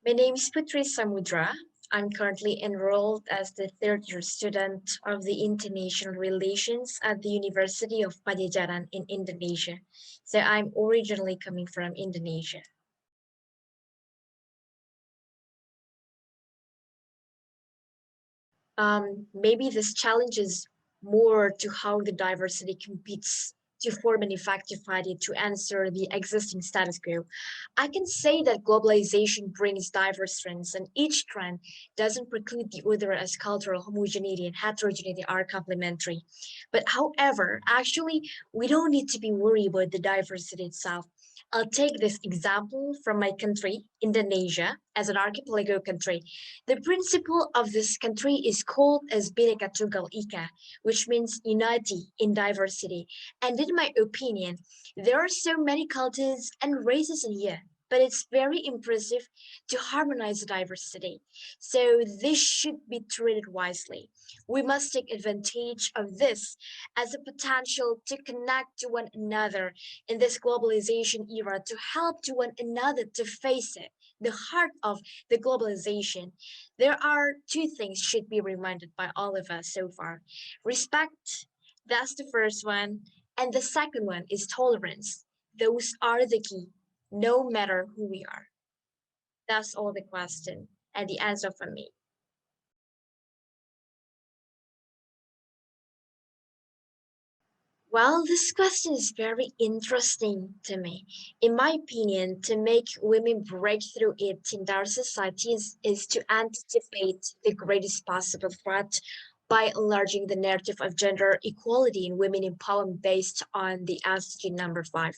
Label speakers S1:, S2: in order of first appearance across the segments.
S1: My name is Putri Samudra. I'm currently enrolled as the third year student of the International Relations at the University of Padjadjaran in Indonesia. So I'm originally coming from Indonesia. Maybe this challenges more to how the diversity competes to form an effective idea to answer the existing status quo. I can say that globalization brings diverse trends, and each trend doesn't preclude the other as cultural homogeneity and heterogeneity are complementary. But however, actually, we don't need to be worried about the diversity itself. I'll take this example from my country, Indonesia, as an archipelago country. The principle of this country is called as Bhinneka Tunggal Ika, which means unity in diversity. And in my opinion, there are so many cultures and races in here, but it's very impressive to harmonize the diversity. So this should be treated wisely. We must take advantage of this as a potential to connect to one another in this globalization era, to help to one another to face it, the heart of the globalization. There are two things should be reminded by all of us so far. Respect, that's the first one. And the second one is tolerance. Those are the key, no matter who we are. That's all the question and the answer from me. Well, this question is very interesting to me. In my opinion, to make women break through it in our societies is to anticipate the greatest possible threat by enlarging the narrative of gender equality and women empowerment based on the SDG number 5.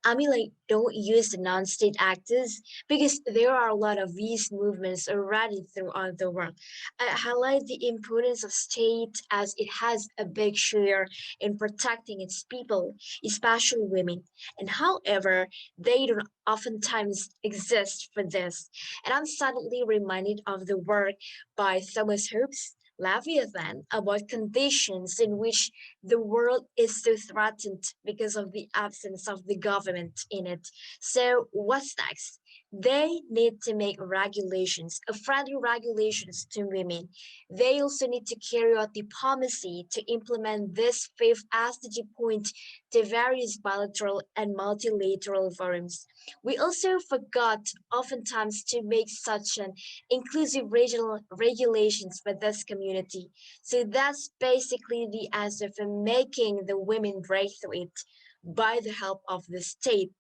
S1: I mean, like, don't use the non-state actors because there are a lot of these movements already throughout the world. I highlight the importance of state as it has a big share in protecting its people, especially women. And however, they don't oftentimes exist for this. And I'm suddenly reminded of the work by Thomas Hobbes Leviathan about conditions in which the world is so threatened because of the absence of the government in it. So what's next? They need to make regulations, friendly regulations to women. They also need to carry out diplomacy to implement this fifth SDG point to various bilateral and multilateral forums. We also forgot oftentimes to make such an inclusive regional regulations for this community. So that's basically the answer for making the women break through it by the help of the state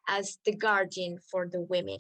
S1: as the guardian for the women.